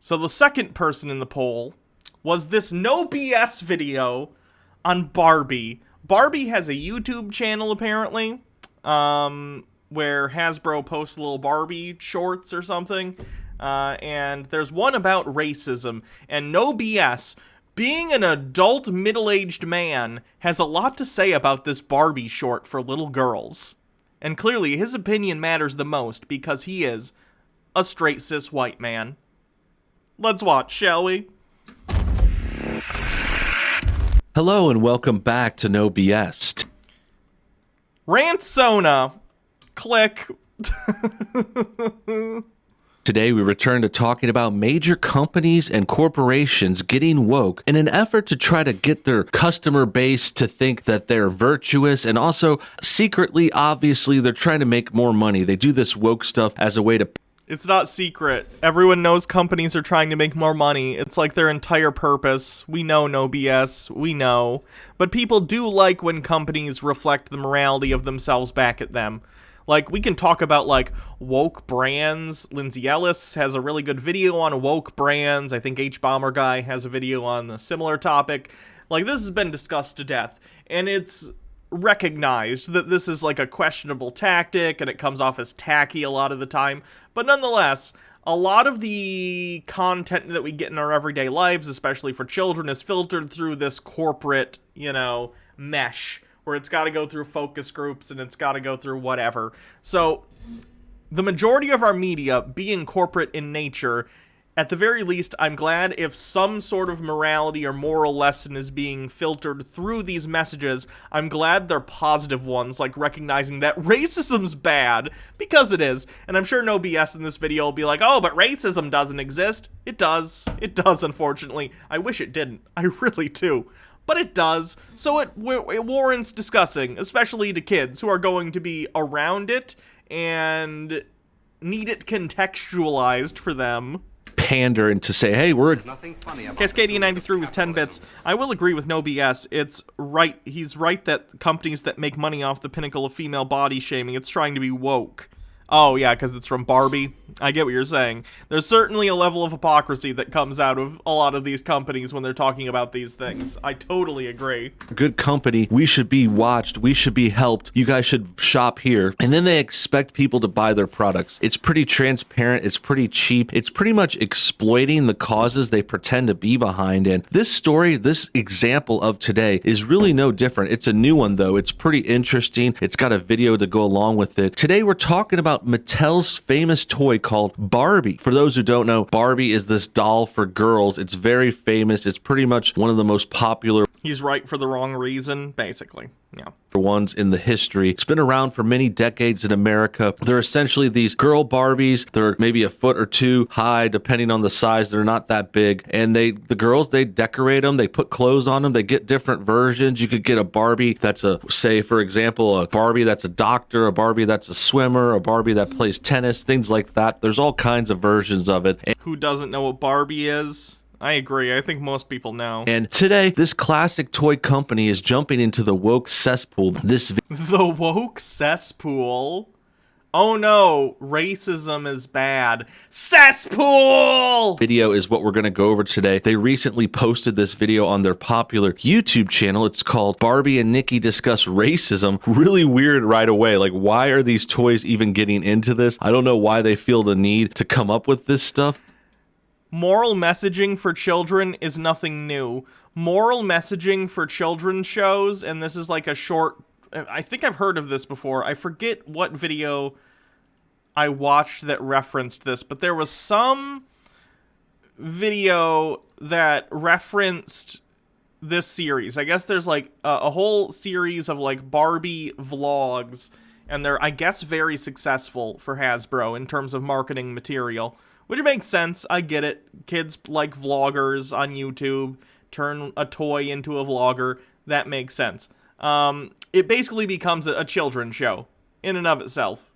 So the second person in the poll was this no BS video on Barbie. Barbie has a YouTube channel, apparently, where Hasbro posts little Barbie shorts or something. And there's one about racism. And no BS, being an adult middle-aged man has a lot to say about this Barbie short for little girls. And clearly his opinion matters the most because he is a straight cis white man. Let's watch, shall we? Hello and welcome back to No BS. Rantsona. Click. Today we return to talking about major companies and corporations getting woke in an effort to try to get their customer base to think that they're virtuous, and also secretly, obviously, they're trying to make more money. They do this woke stuff as a way to... It's not secret. Everyone knows companies are trying to make more money. It's like their entire purpose. We know, no BS. We know. But people do like when companies reflect the morality of themselves back at them. Like, we can talk about, like, woke brands. Lindsay Ellis has a really good video on woke brands. I think H-Bomber Guy has a video on a similar topic. Like, this has been discussed to death. And it's recognized that this is, like, a questionable tactic, and it comes off as tacky a lot of the time. But nonetheless, a lot of the content that we get in our everyday lives, especially for children, is filtered through this corporate, mesh, where it's got to go through focus groups and it's got to go through whatever. So the majority of our media being corporate in nature, at the very least, I'm glad if some sort of morality or moral lesson is being filtered through these messages. I'm glad they're positive ones, like recognizing that racism's bad, because it is. And I'm sure no BS in this video will be like, oh, but racism doesn't exist. It does. It does, unfortunately. I wish it didn't. I really do. But it does, so it warrants discussing, especially to kids who are going to be around it and need it contextualized for them. Pander and to say, hey, we're... Cascadia93 with 10 bits. I will agree with no BS. It's right. He's right that companies that make money off the pinnacle of female body shaming, it's trying to be woke. Oh, yeah, because it's from Barbie. I get what you're saying. There's certainly a level of hypocrisy that comes out of a lot of these companies when they're talking about these things. I totally agree. Good company. We should be watched. We should be helped. You guys should shop here. And then they expect people to buy their products. It's pretty transparent. It's pretty cheap. It's pretty much exploiting the causes they pretend to be behind. And this story, this example of today is really no different. It's a new one, though. It's pretty interesting. It's got a video to go along with it. Today, we're talking about Mattel's famous toy called Barbie. For those who don't know, Barbie is this doll for girls. It's very famous. It's pretty much one of the most popular... He's right for the wrong reason, basically. Yeah. Ones in the history. It's been around for many decades in America. They're essentially these girl Barbies. They're maybe a foot or two high, depending on the size. They're not that big. And the girls, they decorate them. They put clothes on them. They get different versions. You could get a Barbie that's say, for example, a Barbie that's a doctor, a Barbie that's a swimmer, a Barbie that plays tennis, things like that. There's all kinds of versions of it. Who doesn't know what Barbie is? I agree. I think most people know. And today, this classic toy company is jumping into the woke cesspool. The woke cesspool? Oh no, racism is bad. Cesspool! Video is what we're going to go over today. They recently posted this video on their popular YouTube channel. It's called Barbie and Nikki Discuss Racism. Really weird right away. Like, why are these toys even getting into this? I don't know why they feel the need to come up with this stuff. Moral messaging for children is nothing new. Moral messaging for children's shows, and this is like a short... I think I've heard of this before. I forget what video I watched that referenced this, but there was some video that referenced this series. I guess there's like a whole series of like Barbie vlogs, and they're, I guess, very successful for Hasbro in terms of marketing material. Which makes sense. I get it. Kids like vloggers on YouTube. Turn a toy into a vlogger. That makes sense. It basically becomes a children's show in and of itself.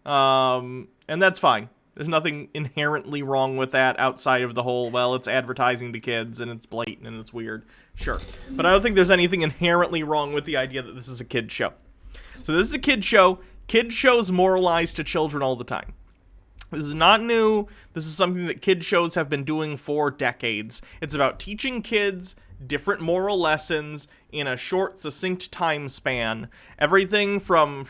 And that's fine. There's nothing inherently wrong with that outside of the whole, well, it's advertising to kids and it's blatant and it's weird. Sure. But I don't think there's anything inherently wrong with the idea that this is a kid's show. So this is a kid's show. Kids shows moralize to children all the time. This is not new. This is something that kid shows have been doing for decades. It's about teaching kids different moral lessons in a short, succinct time span. Everything from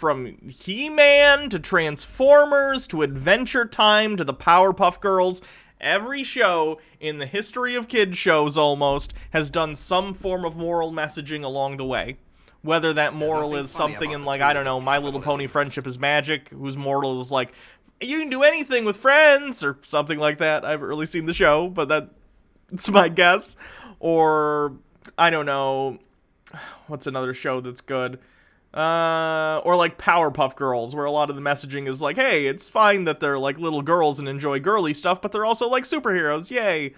He-Man to Transformers to Adventure Time to the Powerpuff Girls. Every show in the history of kid shows almost has done some form of moral messaging along the way. Whether that moral is something in, like, I don't know, My Little Pony Friendship is Magic, whose moral is like, you can do anything with friends, or something like that. I haven't really seen the show, but that's my guess. Or, I don't know, what's another show that's good? Or like Powerpuff Girls, where a lot of the messaging is like, hey, it's fine that they're like little girls and enjoy girly stuff, but they're also like superheroes, yay.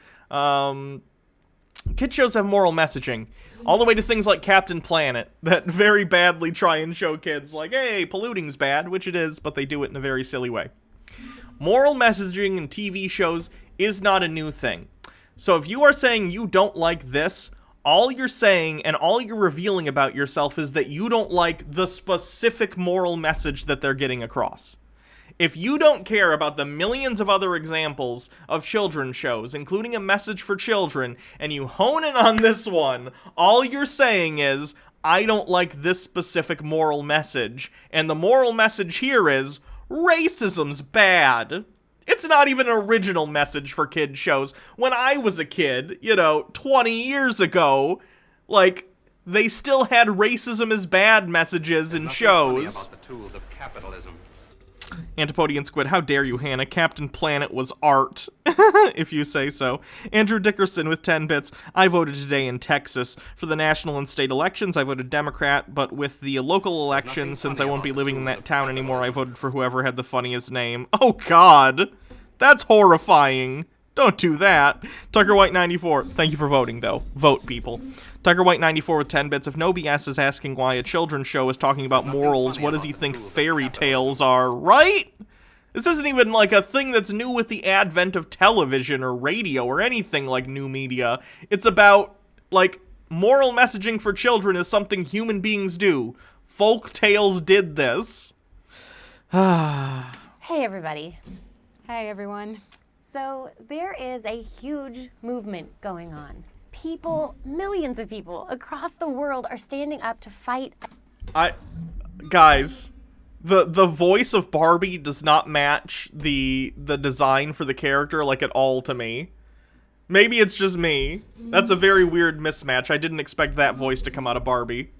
Kid shows have moral messaging. All the way to things like Captain Planet, that very badly try and show kids like, hey, polluting's bad, which it is, but they do it in a very silly way. Moral messaging in TV shows is not a new thing. So if you are saying you don't like this, all you're saying and all you're revealing about yourself is that you don't like the specific moral message that they're getting across. If you don't care about the millions of other examples of children's shows, including A Message for Children, and you hone in on this one, all you're saying is, I don't like this specific moral message, and the moral message here is, racism's bad. It's not even an original message for kid shows. When I was a kid, 20 years ago, like, they still had racism is bad messages in shows. About the tools of capitalism. Antipodian Squid, how dare you, Hannah? Captain Planet was art, if you say so. Andrew Dickerson with 10 bits. I voted today in Texas. For the national and state elections, I voted Democrat, but with the local elections, since I won't be living in that town anymore, I voted for whoever had the funniest name. Oh, God. That's horrifying. Don't do that. Tucker White 94. Thank you for voting, though. Vote, people. Tucker White 94 with 10 bits. If No BS is asking why a children's show is talking about morals, what does he think fairy tales are, right? This isn't even like a thing that's new with the advent of television or radio or anything like new media. It's about, like, moral messaging for children is something human beings do. Folk tales did this. Hey, everybody. Hi, everyone. So there is a huge movement going on. People, millions of people across the world are standing up to fight. Guys, the voice of Barbie does not match the design for the character, like, at all to me. Maybe it's just me. That's a very weird mismatch. I didn't expect that voice to come out of Barbie.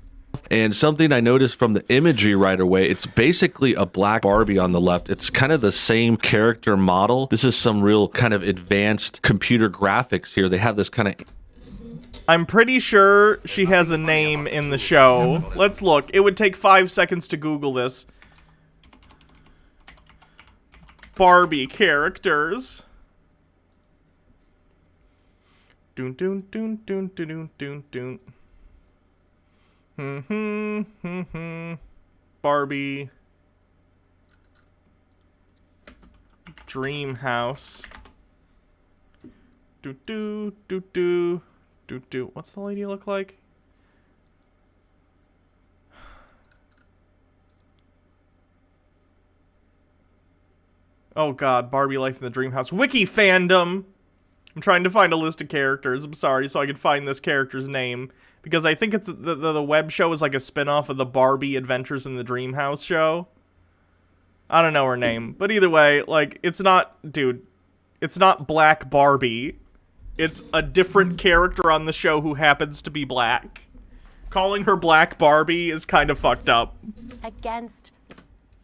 And something I noticed from the imagery right away, it's basically a black Barbie on the left. It's kind of the same character model. This is some real kind of advanced computer graphics here. They have this kind of... I'm pretty sure she has a name in the show. Let's look. It would take 5 seconds to Google this. Barbie characters. Doon doon doon doon doon doon doon. Barbie. Dream House. Do do do do do do. What's the lady look like? Oh God, Barbie Life in the Dream House. Wiki fandom. I'm trying to find a list of characters. I'm sorry, so I can find this character's name. Because I think it's the web show is like a spin-off of the Barbie Adventures in the Dream House show. I don't know her name. But either way, like, it's not... Dude, it's not Black Barbie. It's a different character on the show who happens to be black. Calling her Black Barbie is kind of fucked up. Against...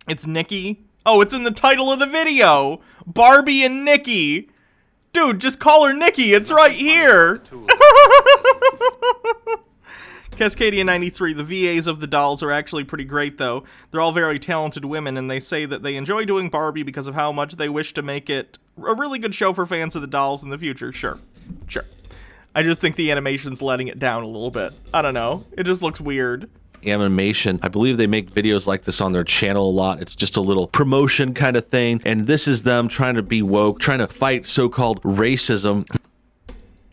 It's Nikki. Oh, it's in the title of the video! Barbie and Nikki! Dude, just call her Nikki, it's right here! Cascadia 93, the VAs of the dolls are actually pretty great, though. They're all very talented women, and they say that they enjoy doing Barbie because of how much they wish to make it a really good show for fans of the dolls in the future. Sure. I just think the animation's letting it down a little bit. I don't know. It just looks weird. Animation. I believe they make videos like this on their channel a lot. It's just a little promotion kind of thing. And this is them trying to be woke, trying to fight so-called racism.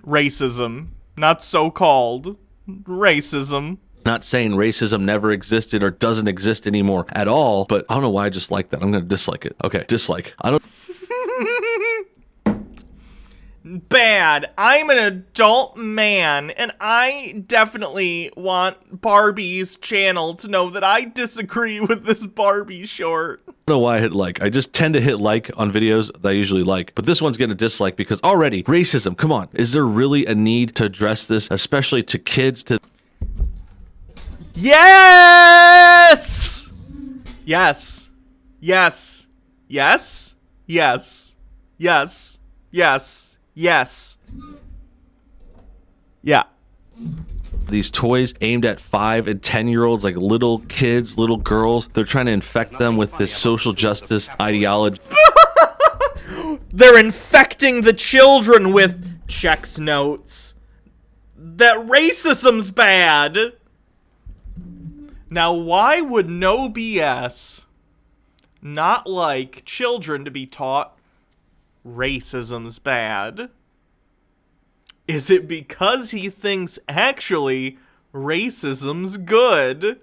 Racism. Not so-called. Racism. Not saying racism never existed or doesn't exist anymore at all, but I don't know why I just like that. I'm going to dislike it. Okay, dislike. I don't... bad. I'm an adult man, and I definitely want Barbie's channel to know that I disagree with this Barbie short. I don't know why I hit like. I just tend to hit like on videos that I usually like, but this one's getting a dislike because already racism. Come on, is there really a need to address this, especially to kids? Yes! Yes. Yes. Yes. Yes. Yes. Yes. Yes. Yeah. These toys aimed at 5 and 10-year-olds, like little kids, little girls. They're trying to infect them with this social justice ideology. They're infecting the children with checks notes that racism's bad. Now, why would no BS not like children to be taught racism's bad? Is it because he thinks actually racism's good?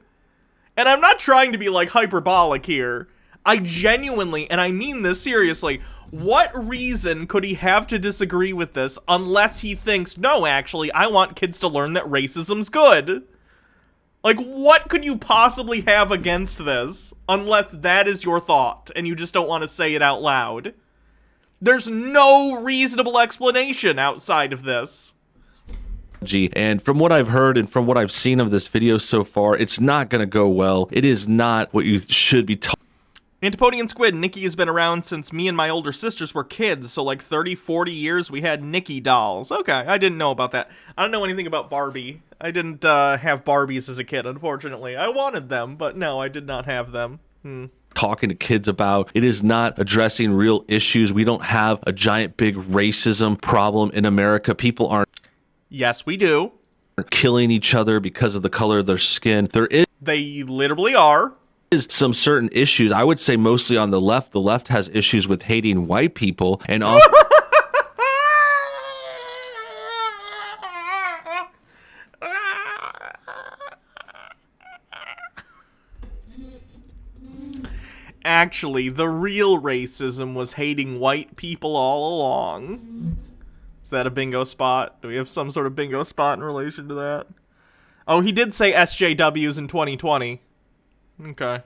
And I'm not trying to be like hyperbolic here. I genuinely, and I mean this seriously, what reason could he have to disagree with this unless he thinks, no, actually, I want kids to learn that racism's good? Like, what could you possibly have against this unless that is your thought and you just don't want to say it out loud? There's no reasonable explanation outside of this. And from what I've heard and from what I've seen of this video so far, it's not going to go well. It is not what you should be talking. Antipodian Squid, Nikki has been around since me and my older sisters were kids, so like 30, 40 years we had Nikki dolls. Okay, I didn't know about that. I don't know anything about Barbie. I didn't have Barbies as a kid, unfortunately. I wanted them, but no, I did not have them. Talking to kids about. It is not addressing real issues. We don't have a giant big racism problem in America. People aren't Yes, we do. killing each other because of the color of their skin. They literally are. Is some certain issues. I would say mostly on the left. The left has issues with hating white people and also Actually, the real racism was hating white people all along. Is that a bingo spot? Do we have some sort of bingo spot in relation to that? Oh, he did say SJWs in 2020. Okay.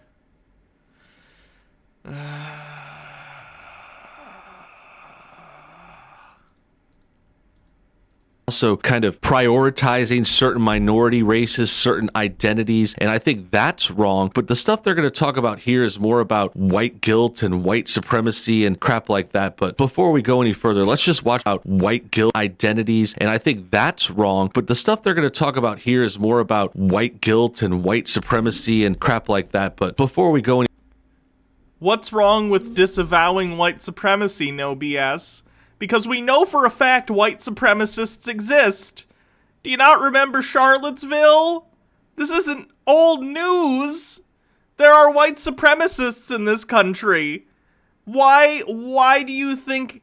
also kind of prioritizing certain minority races, certain identities, and I think that's wrong. But the stuff they're going to talk about here is more about white guilt and white supremacy and crap like that. But before we go any further, let's just watch out white guilt identities, and I think that's wrong. But the stuff they're going to talk about here is more about white guilt and white supremacy and crap like that. But before we go any What's wrong with disavowing white supremacy, no BS? Because we know for a fact white supremacists exist. Do you not remember Charlottesville? This isn't old news. There are white supremacists in this country. Why do you think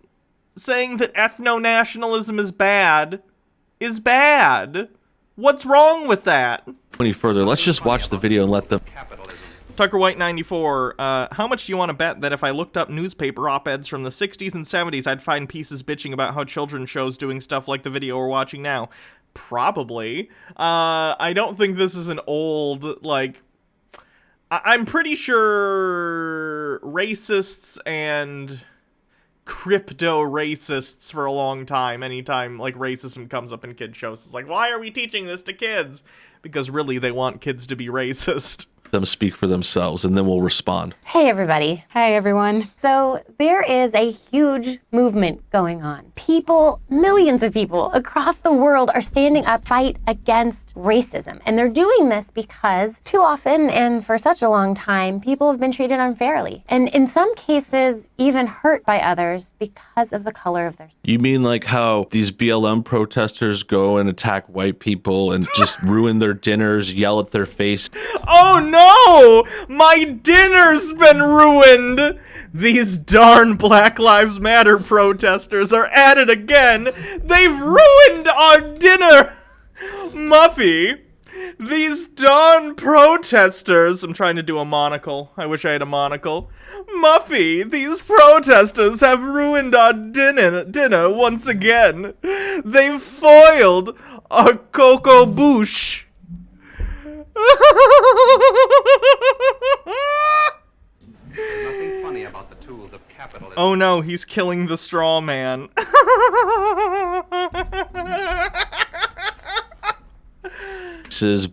saying that ethno-nationalism is bad? What's wrong with that? further, let's just watch the video and let them. Tucker White 94, how much do you want to bet that if I looked up newspaper op-eds from the 60s and 70s, I'd find pieces bitching about how children's shows doing stuff like the video we're watching now? Probably. I don't think this is an old, like... I'm pretty sure racists and crypto-racists for a long time, anytime, like, racism comes up in kids' shows, it's like, why are we teaching this to kids? Because really, they want kids to be racist. Them speak for themselves, and then we'll respond. Hey, everybody. Hey, everyone. So there is a huge movement going on. People, millions of people across the world are standing up, fight against racism. And they're doing this because too often and for such a long time, people have been treated unfairly. And in some cases, even hurt by others because of the color of their skin. You mean like how these BLM protesters go and attack white people and just ruin their dinners, yell at their face? Oh no! My dinner's been ruined! These darn Black Lives Matter protesters are at it again! They've ruined our dinner! Muffy, These darn protesters. I'm trying to do a monocle. I wish I had a monocle. Muffy, these protesters have ruined our dinner once again. They've foiled our cocoa bouche. Nothing funny about the tools of capitalism. Oh no, he's killing the straw man.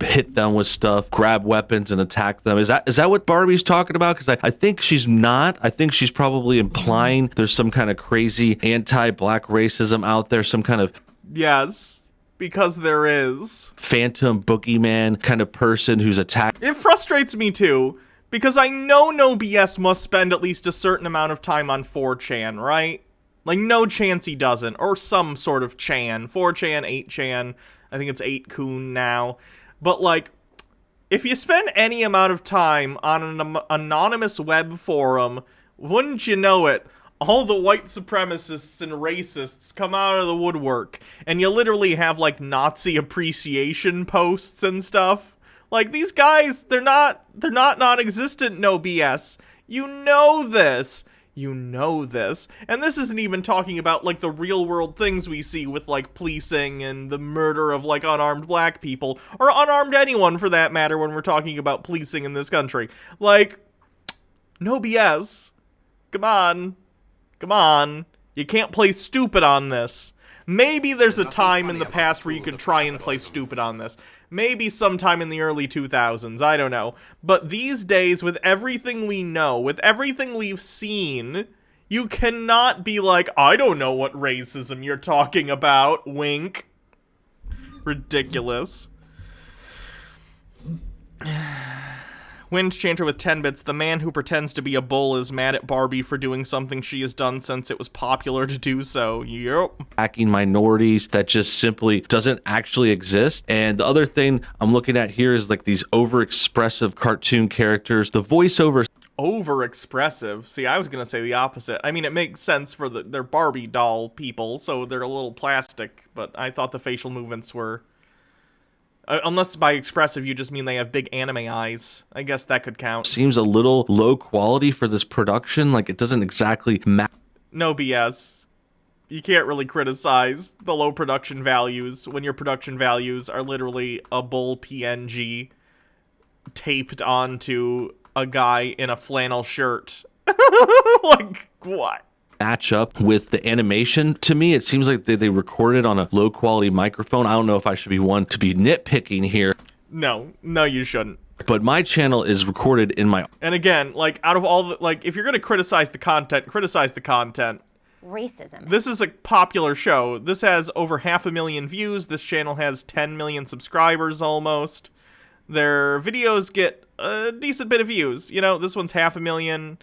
Hit them with stuff, grab weapons, and attack them. Is that what Barbie's talking about? Because I think she's not. I think she's probably implying there's some kind of crazy anti-black racism out there, some kind of Yes, because there is. phantom boogeyman kind of person who's attacked. It frustrates me too, because I know No BS must spend at least a certain amount of time on 4chan, right? Like, no chance he doesn't, or some sort of chan. 4chan, 8chan, I think it's 8kun now. But, like, if you spend any amount of time on an anonymous web forum, wouldn't you know it, all the white supremacists and racists come out of the woodwork, and you literally have, like, Nazi appreciation posts and stuff. Like, these guys, they're not non-existent, No BS. You know this. You know this. And this isn't even talking about, like, the real-world things we see with, like, policing and the murder of, like, unarmed black people, or unarmed anyone, for that matter, when we're talking about policing in this country. Like, No BS. Come on. Come on. You can't play stupid on this. Maybe there's a time in the past where you could try and play stupid on this. Maybe sometime in the early 2000s, I don't know. But these days, with everything we know, with everything we've seen, you cannot be like, I don't know what racism you're talking about, wink. Ridiculous. Wind Chanter with 10 bits. The man who pretends to be a bull is mad at Barbie for doing something she has done since it was popular to do so. Yep. Attacking minorities that just simply doesn't actually exist. And the other thing I'm looking at here is like these overexpressive cartoon characters. The voiceover. Over-expressive. See, I was gonna say the opposite. I mean, it makes sense for they're Barbie doll people, so they're a little plastic, but I thought the facial movements were... unless by expressive you just mean they have big anime eyes. I guess that could count. Seems a little low quality for this production. Like, it doesn't exactly match. No BS. You can't really criticize the low production values when your production values are literally a bull PNG taped onto a guy in a flannel shirt. Like, what? Match up with the animation. To me, it seems like they recorded on a low quality microphone. I don't know if I should be one to be nitpicking here. No, you shouldn't. But my channel is recorded in my... And again, like, out of all the, like, if you're gonna criticize the content, criticize the content. Racism. This is a popular show. This has over 500,000 views. This channel has 10 million subscribers almost. Their videos get a decent bit of views. You know, this one's 500,000.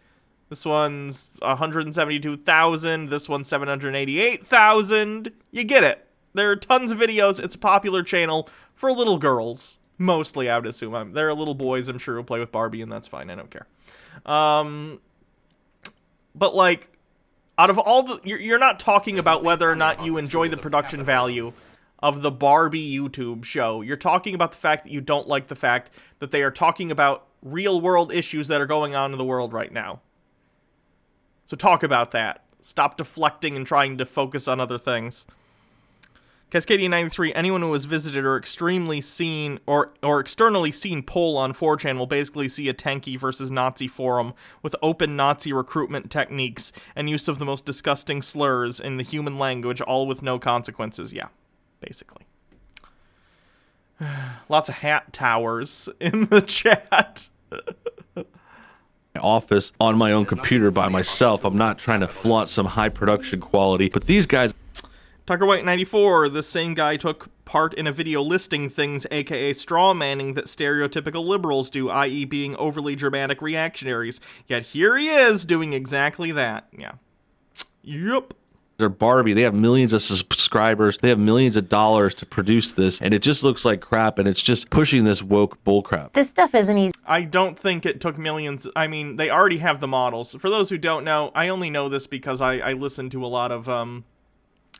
This one's 172,000. This one's 788,000. You get it. There are tons of videos. It's a popular channel for little girls. Mostly, I would assume. There are little boys, I'm sure, who play with Barbie, and that's fine. I don't care. But, like, out of all the... You're not talking about whether or not you enjoy the production value of the Barbie YouTube show. You're talking about the fact that you don't like the fact that they are talking about real-world issues that are going on in the world right now. So talk about that. Stop deflecting and trying to focus on other things. Cascadia93, anyone who has visited or extremely seen or externally seen poll on 4chan will basically see a tanky versus Nazi forum with open Nazi recruitment techniques and use of the most disgusting slurs in the human language, all with no consequences. Yeah, basically. Lots of hat towers in the chat. Office on my own computer by myself. I'm not trying to flaunt some high production quality, but these guys... Tucker White 94, this same guy took part in a video listing things, aka straw manning, that stereotypical liberals do, i.e. being overly dramatic reactionaries. Yet here he is doing exactly that. Yeah. Yep. They're Barbie. They have millions of subscribers. They have millions of dollars to produce this, and it just looks like crap, and it's just pushing this woke bullcrap. This stuff isn't easy. I don't think it took millions. I mean, they already have the models. For those who don't know, I only know this because I listen to a lot of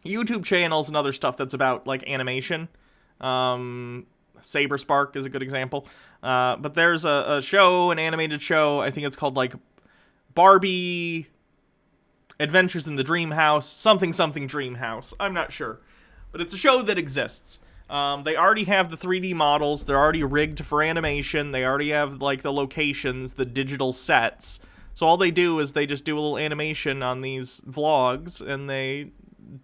YouTube channels and other stuff that's about, like, animation. Saber Spark is a good example. But there's a show, an animated show, I think it's called like Barbie Adventures in the Dream House, something Dream House. I'm not sure. But it's a show that exists. They already have the 3D models. They're already rigged for animation. They already have like the locations, the digital sets. So all they do is they just do a little animation on these vlogs, and they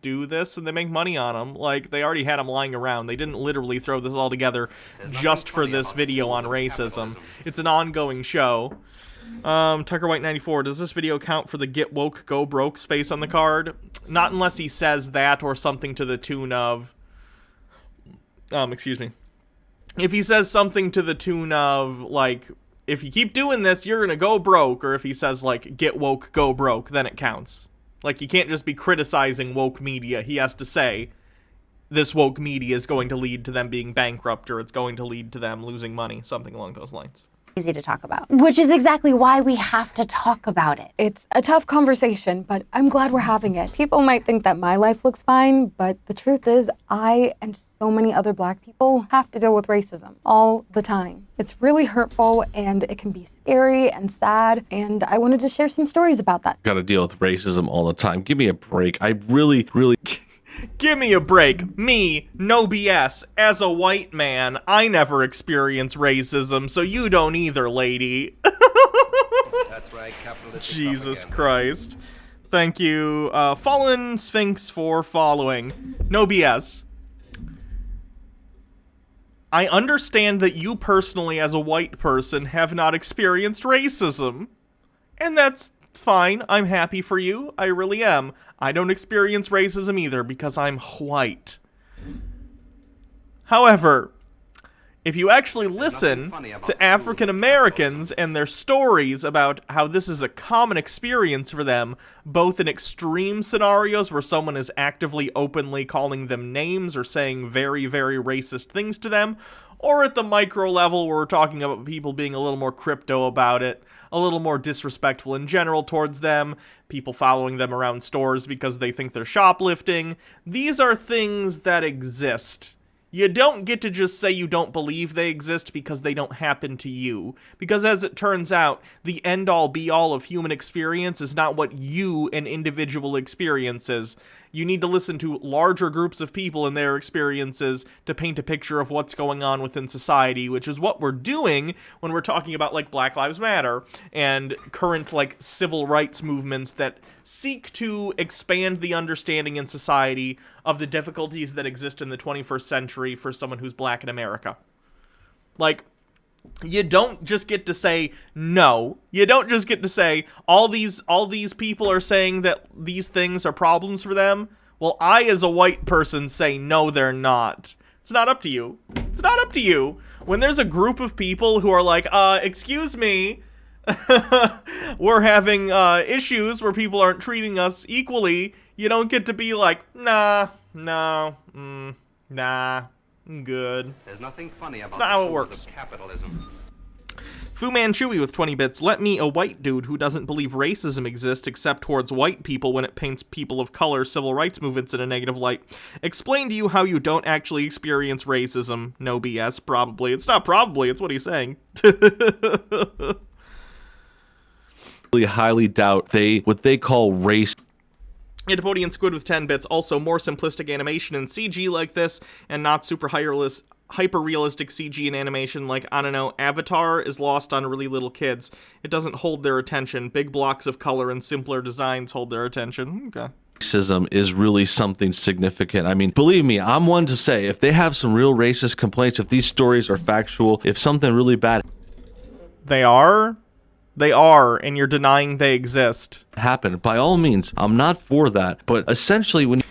do this, and they make money on them. Like, they already had them lying around. They didn't literally throw this all together just for this video on racism. It's an ongoing show. Tucker White 94, does this video count for the get woke, go broke space on the card? Not unless he says that or something to the tune of... excuse me. If he says something to the tune of, like, if you keep doing this, you're gonna go broke, or if he says, like, get woke, go broke, then it counts. Like, you can't just be criticizing woke media. He has to say, this woke media is going to lead to them being bankrupt, or it's going to lead to them losing money, something along those lines. Easy to talk about, which is exactly why we have to talk about it. It's a tough conversation, but I'm glad we're having it. People might think that my life looks fine, but the truth is I and so many other Black people have to deal with racism all the time. It's really hurtful, and it can be scary and sad, and I wanted to share some stories about that. Got to deal with racism all the time. Give me a break. I really Give me a break. Me, no BS. As a white man, I never experience racism, so you don't either, lady. That's right, capitalist. Jesus Christ. Thank you, Fallen Sphinx, for following. No BS. I understand that you personally, as a white person, have not experienced racism. And that's fine. I'm happy for you. I really am. I don't experience racism either because I'm white. However, if you actually listen to African Americans and their stories about how this is a common experience for them, both in extreme scenarios where someone is actively, openly calling them names or saying very, very racist things to them, or at the micro level where we're talking about people being a little more crypto about it, a little more disrespectful in general towards them, people following them around stores because they think they're shoplifting. These are things that exist. You don't get to just say you don't believe they exist because they don't happen to you. Because as it turns out, the end-all be-all of human experience is not what you, an individual, experiences. You need to listen to larger groups of people and their experiences to paint a picture of what's going on within society, which is what we're doing when we're talking about, like, Black Lives Matter and current, like, civil rights movements that seek to expand the understanding in society of the difficulties that exist in the 21st century for someone who's Black in America. Like, you don't just get to say no. You don't just get to say all these people are saying that these things are problems for them. Well, I as a white person say no, they're not. It's not up to you. It's not up to you. When there's a group of people who are like, excuse me, we're having issues where people aren't treating us equally, you don't get to be like, nah, I'm good. There's nothing funny about That's not how it the tools works. of capitalism. Fu Manchu with 20 bits. Let me, a white dude who doesn't believe racism exists except towards white people when it paints people of color civil rights movements in a negative light, explain to you how you don't actually experience racism. No BS, probably. It's not probably, it's what he's saying. really highly doubt what they call race. Antipodian Squid with 10 bits. Also, more simplistic animation in CG like this, and not super hyper-realistic CG in animation like, I don't know, Avatar is lost on really little kids. It doesn't hold their attention. Big blocks of color and simpler designs hold their attention. Okay. Racism is really something significant. I mean, believe me, I'm one to say, if they have some real racist complaints, if these stories are factual, if something really bad They are, and you're denying they exist. happened, by all means, I'm not for that. But essentially, when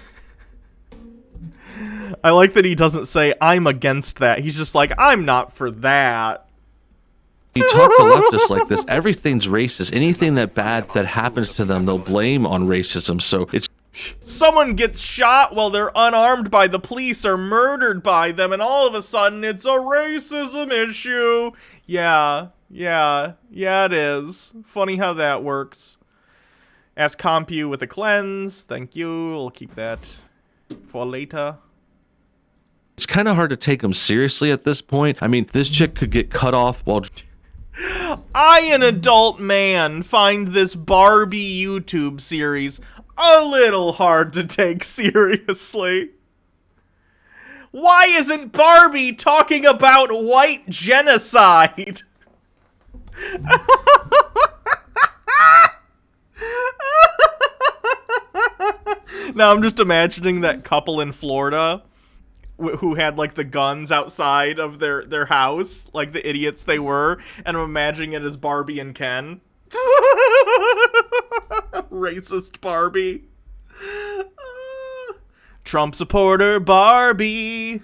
I like that he doesn't say, I'm against that. He's just like, I'm not for that. you talk to leftists like this, everything's racist. Anything that bad that happens to them, they'll blame on racism. So it's Someone gets shot while they're unarmed by the police or murdered by them, and all of a sudden it's a racism issue. Yeah, it is. Funny how that works. Ask Compu with a cleanse. Thank you. We'll keep that for later. It's kind of hard to take them seriously at this point. I mean, this chick could get cut off while... I, an adult man, find this Barbie YouTube series a little hard to take seriously. Why isn't Barbie talking about white genocide? Now I'm just imagining that couple in Florida who had like the guns outside of their house, like the idiots they were, and I'm imagining it as Barbie and Ken. Racist Barbie. Trump supporter Barbie.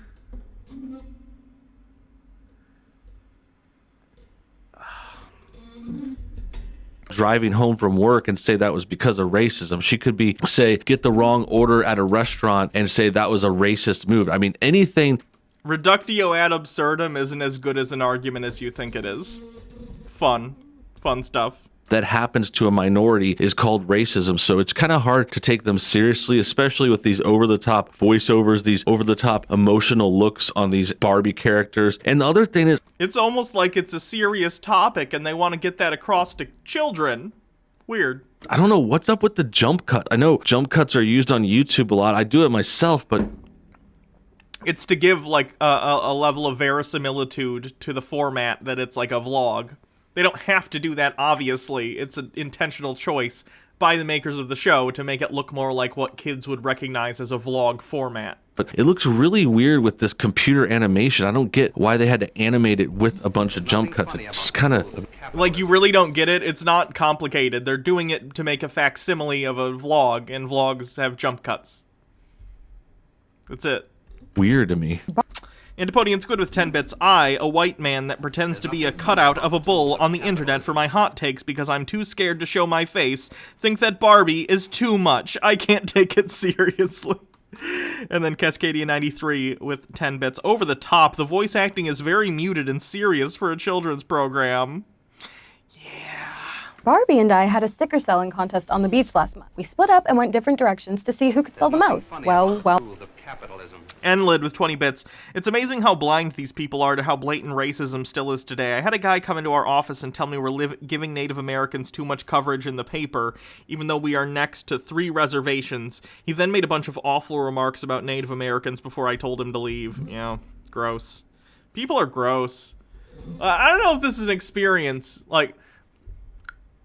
Driving home from work and say that was because of racism. She could be, say, get the wrong order at a restaurant and say that was a racist move. I mean, anything. Reductio ad absurdum isn't as good as an argument as you think it is. Fun stuff. That happens to a minority is called racism. So it's kind of hard to take them seriously, especially with these over-the-top voiceovers, these over-the-top emotional looks on these Barbie characters. And the other thing is, it's almost like it's a serious topic and they want to get that across to children. Weird. I don't know what's up with the jump cut. I know jump cuts are used on YouTube a lot. I do it myself, but it's to give like a level of verisimilitude to the format that it's like a vlog. They don't have to do that, obviously. It's an intentional choice by the makers of the show to make it look more like what kids would recognize as a vlog format. But it looks really weird with this computer animation. I don't get why they had to animate it with a bunch of jump cuts. It's kind of... Like, you really don't get it? It's not complicated. They're doing it to make a facsimile of a vlog, and vlogs have jump cuts. That's it. Weird to me. Antipodian Squid with 10 bits. I, a white man that pretends to be a cutout of a bull on the internet for my hot takes because I'm too scared to show my face, think that Barbie is too much. I can't take it seriously. And then Cascadia93 with 10 bits. Over the top. The voice acting is very muted and serious for a children's program. Barbie and I had a sticker selling contest on the beach last month. We split up and went different directions to see who could sell the most. Well. Enlid with 20 bits. It's amazing how blind these people are to how blatant racism still is today. I had a guy come into our office and tell me we're giving Native Americans too much coverage in the paper, even though we are next to 3 reservations. He then made a bunch of awful remarks about Native Americans before I told him to leave. Yeah, gross. People are gross. I don't know if this is an experience, like,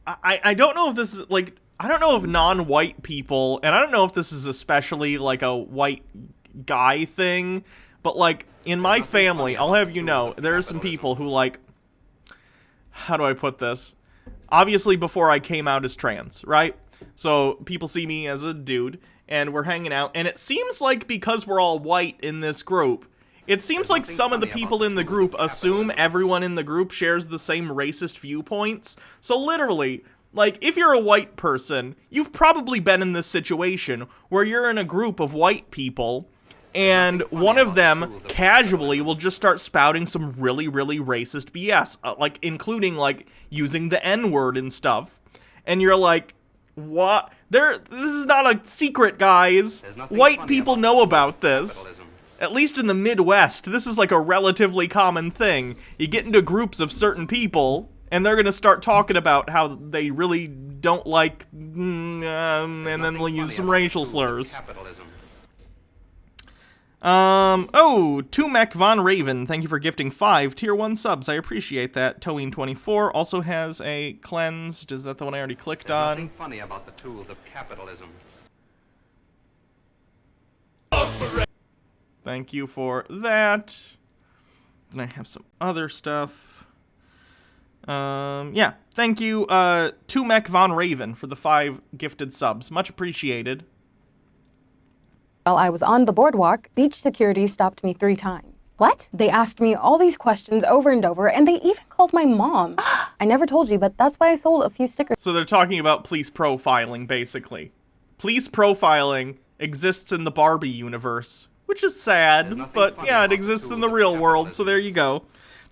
I don't know if this is, like, I don't know if non-white people, and I don't know if this is especially, like, a white guy thing, but, like, in my family, I'll have you know, there are some people who, like, how do I put this? Obviously, before I came out as trans, right? So, people see me as a dude, and we're hanging out, and it seems like because we're all white in this group, it seems like some of the people in the group assume everyone in the group shares the same racist viewpoints. So literally, like, if you're a white person, you've probably been in this situation where you're in a group of white people, and one of them casually will just start spouting some really, really racist BS, like, including, like, using the N-word and stuff. And you're like, what? This is not a secret, guys. White people know about this. At least in the Midwest, this is like a relatively common thing. You get into groups of certain people, and they're gonna start talking about how they really don't like, and then they'll use some racial slurs. Tumek Von Raven, thank you for gifting 5 tier 1 subs. I appreciate that. Toween24 also has a cleansed. Is that the one I already clicked on? Nothing funny about the tools of capitalism. Thank you for that. And I have some other stuff. Yeah. Thank you, Tumek Von Raven, for the 5 gifted subs. Much appreciated. While I was on the boardwalk, beach security stopped me 3 times. What? They asked me all these questions over and over, and they even called my mom. I never told you, but that's why I sold a few stickers. So they're talking about police profiling, basically. Police profiling exists in the Barbie universe. Which is sad, but yeah, it exists in the real world, so there you go.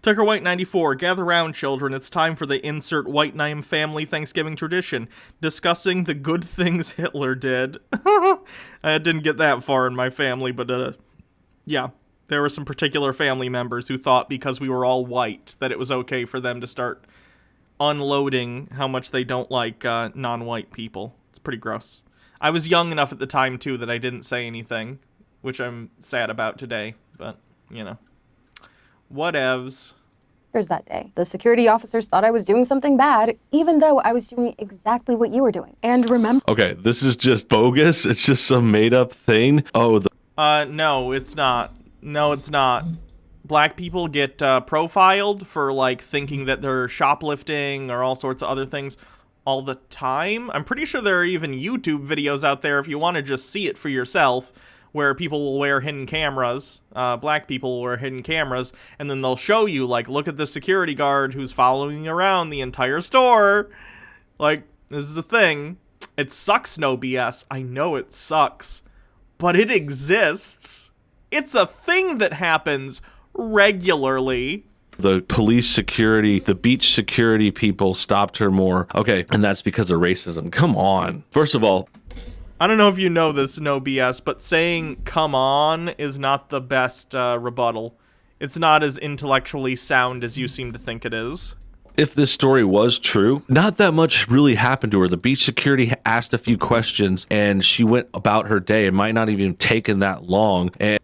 Tucker White 94, gather round, children. It's time for the insert white name family Thanksgiving tradition, discussing the good things Hitler did. I didn't get that far in my family, but yeah. There were some particular family members who thought because we were all white that it was okay for them to start unloading how much they don't like non-white people. It's pretty gross. I was young enough at the time, too, that I didn't say anything, which I'm sad about today, but, you know. Whatevs. That day. The security officers thought I was doing something bad, even though I was doing exactly what you were doing. And remember... Okay, this is just bogus. It's just some made-up thing. Oh, no, it's not. No, it's not. Black people get profiled for, like, thinking that they're shoplifting or all sorts of other things all the time. I'm pretty sure there are even YouTube videos out there if you want to just see it for yourself, where people will wear hidden cameras, black people will wear hidden cameras, and then they'll show you, like, look at the security guard who's following you around the entire store. Like, this is a thing. It sucks, no BS. I know it sucks, but it exists. It's a thing that happens regularly. The police security, the beach security people stopped her more. Okay, and that's because of racism. Come on. First of all, I don't know if you know this, no BS, but saying come on is not the best rebuttal. It's not as intellectually sound as you seem to think it is. if this story was true, not that much really happened to her. The beach security asked a few questions and she went about her day. It might not even taken that long. And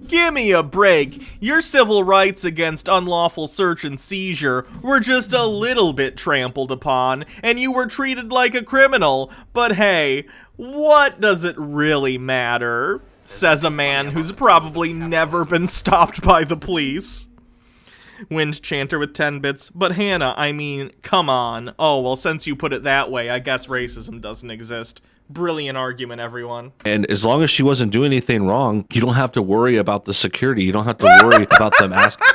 give me a break. Your civil rights against unlawful search and seizure were just a little bit trampled upon, and you were treated like a criminal. But hey, what does it really matter? Says a man who's probably never been stopped by the police. Wind chanter with 10 bits. But Hannah, I mean, come on. Oh, well, since you put it that way, I guess racism doesn't exist. Brilliant argument, everyone. And as long as she wasn't doing anything wrong, you don't have to worry about the security. You don't have to worry about them asking.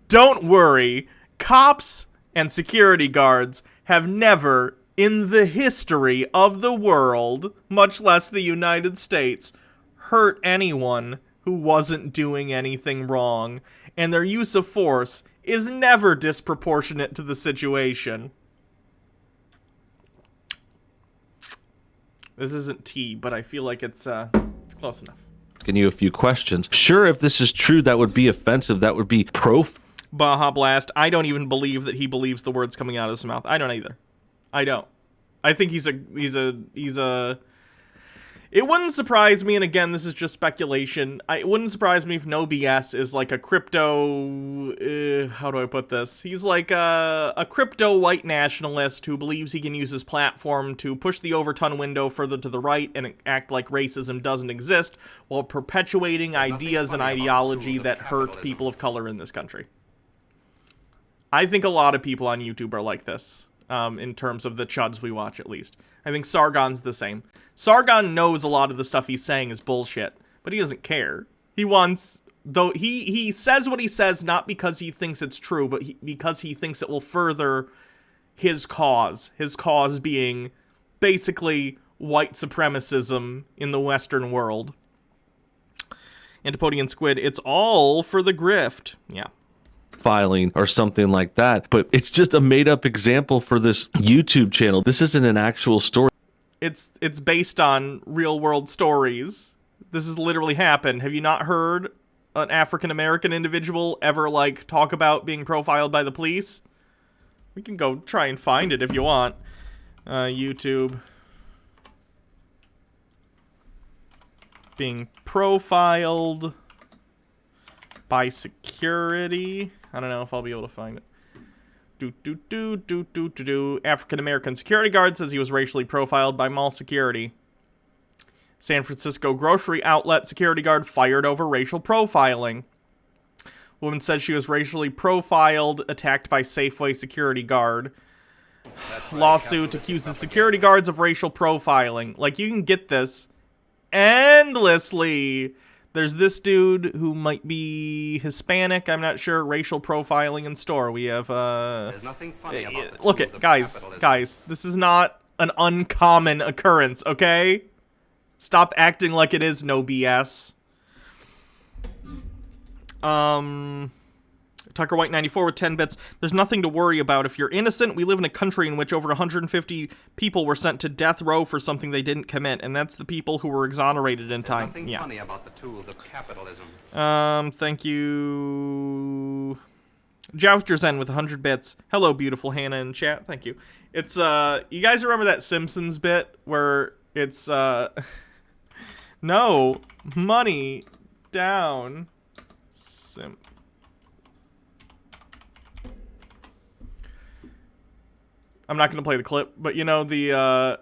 Don't worry. Cops and security guards have never, in the history of the world, much less the United States, hurt anyone who wasn't doing anything wrong. And their use of force is never disproportionate to the situation. This isn't tea, but I feel like it's close enough. Asking you a few questions. Sure, if this is true, that would be offensive. That would be Baja Blast. I don't even believe that he believes the words coming out of his mouth. I don't either. I don't. I think he's a. It wouldn't surprise me, and again, this is just speculation. It wouldn't surprise me if No BS is like a crypto. How do I put this? He's like a crypto white nationalist who believes he can use his platform to push the Overton window further to the right and act like racism doesn't exist, while perpetuating ideas and ideology that hurt people of color in this country. I think a lot of people on YouTube are like this. In terms of the chuds we watch, at least. I think Sargon's the same. Sargon knows a lot of the stuff he's saying is bullshit, but he doesn't care. He wants, though he says what he says not because he thinks it's true, but because he thinks it will further his cause. His cause being basically white supremacism in the Western world. Antipodian Squid, it's all for the grift. Yeah. Filing or something like that, but it's just a made-up example for this YouTube channel. This isn't an actual story. It's based on real-world stories. This has literally happened. Have you not heard an African-American individual ever, like, talk about being profiled by the police? We can go try and find it if you want. YouTube. Being profiled by security. I don't know if I'll be able to find it. African-American security guard says he was racially profiled by mall security. San Francisco grocery outlet security guard fired over racial profiling. Woman says she was racially profiled, attacked by Safeway security guard. Lawsuit accuses security guards of racial profiling. Like, you can get this endlessly. There's this dude who might be Hispanic, I'm not sure, racial profiling in store. We have, There's nothing funny about the look tools it, of guys, capitalism. this is not an uncommon occurrence, okay? Stop acting like it is, no BS. Tucker White 94 with 10 bits. There's nothing to worry about if you're innocent. We live in a country in which over 150 people were sent to death row for something they didn't commit, and that's the people who were exonerated in time. Nothing funny about the tools of capitalism. Thank you. Jouster's End with 100 bits. Hello, beautiful Hannah in chat. Thank you. It's, you guys remember that Simpsons bit where it's, no, money down. I'm not going to play the clip, but you know the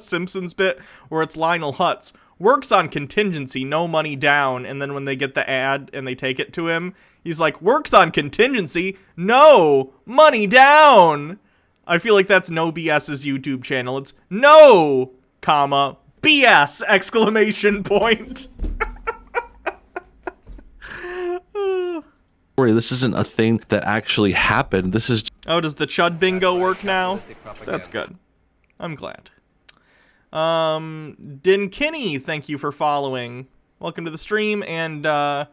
Simpsons bit where it's Lionel Hutz works on contingency, no money down, and then when they get the ad and they take it to him, he's like, works on contingency, no money down. I feel like that's No BS's YouTube channel. It's no, comma, BS, exclamation point. This isn't a thing that actually happened. This is... Oh, does the Chud bingo work now? That's good. I'm glad. Dinkinney, thank you for following. Welcome to the stream. And, Owen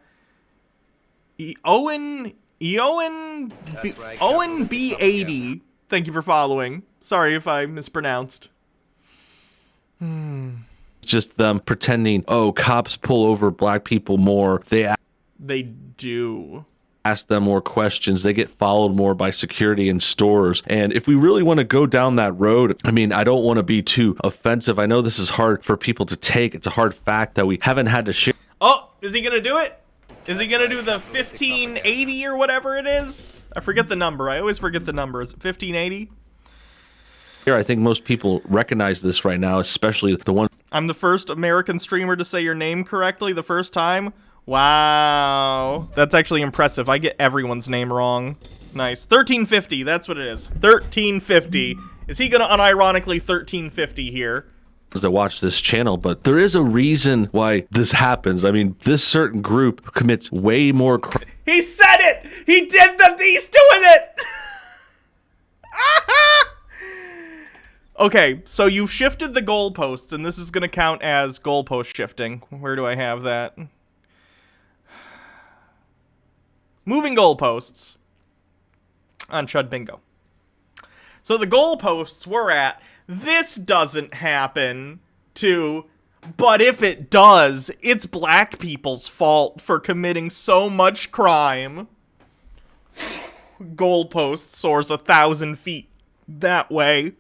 B80, thank you for following. Sorry if I mispronounced. just them pretending, oh, cops pull over black people more. They do. Ask them more questions. They get followed more by security in stores. And if we really want to go down that road, I mean, I don't want to be too offensive. I know this is hard for people to take. It's a hard fact that we haven't had to share. Oh, is he going to do it? Is he going to do the 1580 or whatever it is? I forget the number. I always forget the number. Is it 1580? Here, I think most people recognize this right now, especially the one. I'm the first American streamer to say your name correctly the first time. Wow. That's actually impressive. I get everyone's name wrong. Nice. 1350. That's what it is. 1350. Is he going to unironically 1350 here? That watch this channel, but there is a reason why this happens. I mean, this certain group commits way more crime. He said it! He did the... He's doing it! Okay, so you've shifted the goalposts, and this is going to count as goalpost shifting. Where do I have that? Moving goalposts on Chud Bingo. So the goalposts we're at, this doesn't happen, to, but if it does, it's black people's fault for committing so much crime. Goalpost soars 1,000 feet that way.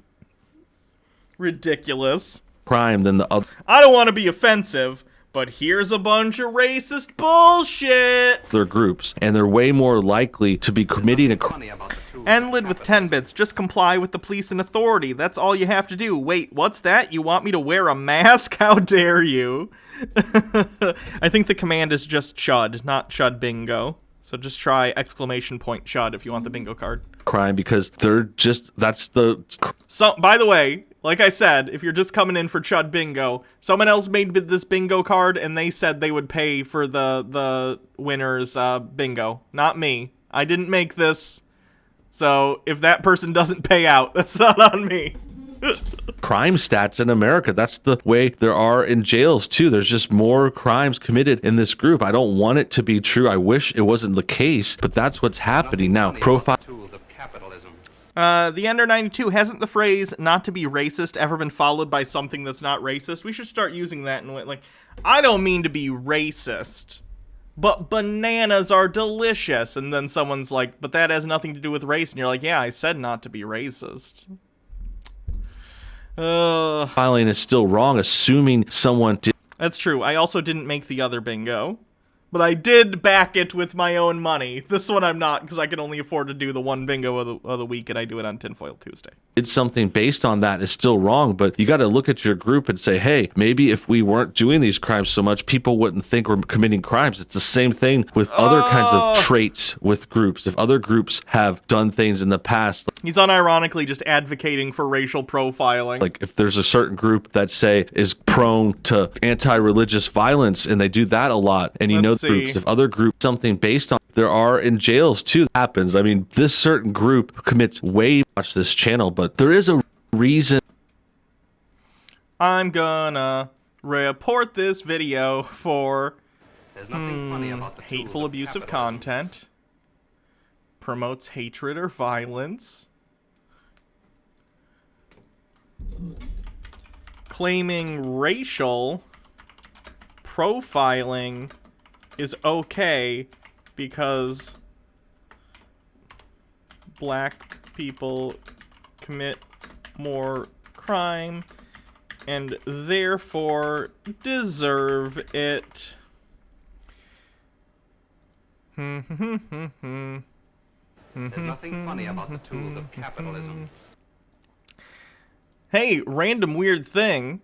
Ridiculous. Crime than the other. I don't want to be offensive, but here's a bunch of racist bullshit. Other groups, and they're way more likely to be committing a crime. Endlid with 10 bits. Just comply with the police and authority. That's all you have to do. Wait, what's that? You want me to wear a mask? How dare you? I think the command is just Chud, not Chud Bingo. So just try exclamation point Chud if you want the bingo card. Crime, because they're just, that's the... So, by the way, like I said, if you're just coming in for Chud Bingo, someone else made this bingo card and they said they would pay for the winner's bingo. Not me. I didn't make this. So if that person doesn't pay out, that's not on me. Crime stats in America. That's the way there are in jails too. There's just more crimes committed in this group. I don't want it to be true. I wish it wasn't the case, but that's what's happening now. Profile. The Ender 92, hasn't the phrase "not to be racist" ever been followed by something that's not racist? We should start using that in like, I don't mean to be racist, but bananas are delicious. And then someone's like, but that has nothing to do with race. And you're like, yeah, I said not to be racist. Filing is still wrong, assuming someone did. That's true. I also didn't make the other bingo, but I did back it with my own money. This one I'm not, because I can only afford to do the one bingo of the week, and I do it on Tinfoil Tuesday. Did something based on that is still wrong, but you got to look at your group and say, hey, maybe if we weren't doing these crimes so much, people wouldn't think we're committing crimes. It's the same thing with other kinds of traits with groups. If other groups have done things in the past. He's unironically just advocating for racial profiling. Like if there's a certain group that, say, is prone to anti-religious violence, and they do that a lot, and you know the groups, if other groups, something based on, there are in jails too, that happens. I mean, this certain group commits way watch this channel, but there is a reason. I'm gonna report this video for There's nothing funny about the tools Hateful, of abusive capitalism. content. Promotes hatred or violence. Claiming racial profiling is okay because black people commit more crime and therefore deserve it. There's nothing funny about the tools of capitalism. Hey, random weird thing.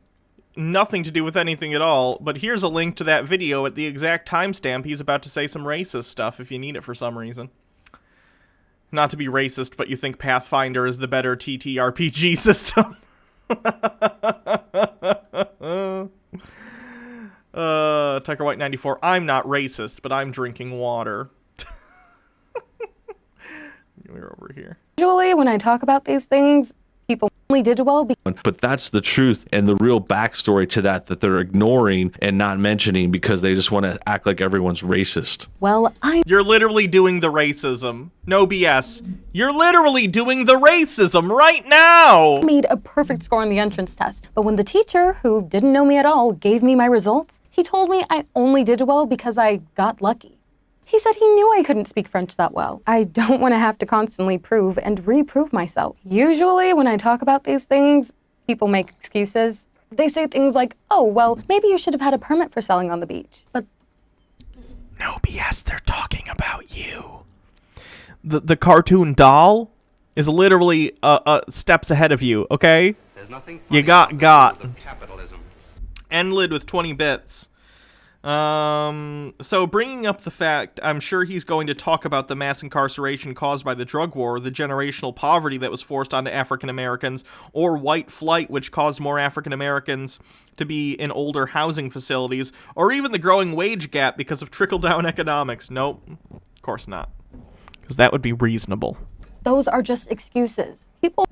Nothing to do with anything at all, but here's a link to that video at the exact timestamp he's about to say some racist stuff if you need it for some reason. Not to be racist, but you think Pathfinder is the better TTRPG system. Tucker White 94, I'm not racist, but I'm drinking water. We're over here. Usually, when I talk about these things, people only did well because But that's the truth and the real backstory to that they're ignoring and not mentioning because they just want to act like everyone's racist. well, I You're literally doing the racism. No BS. You're literally doing the racism right now! made a perfect score on the entrance test. But when the teacher, who didn't know me at all, gave me my results, he told me I only did well because I got lucky. He said he knew I couldn't speak French that well. I don't want to have to constantly prove and reprove myself. Usually, when I talk about these things, people make excuses. They say things like, oh, well, maybe you should have had a permit for selling on the beach. But No BS, they're talking about you. The cartoon doll is literally steps ahead of you, okay? There's nothing You funny got. about the tools of capitalism. End lid with 20 bits. So bringing up the fact, I'm sure he's going to talk about the mass incarceration caused by the drug war, the generational poverty that was forced onto African Americans, or white flight, which caused more African Americans to be in older housing facilities, or even the growing wage gap because of trickle-down economics. Nope, of course not, because that would be reasonable. those are just excuses. People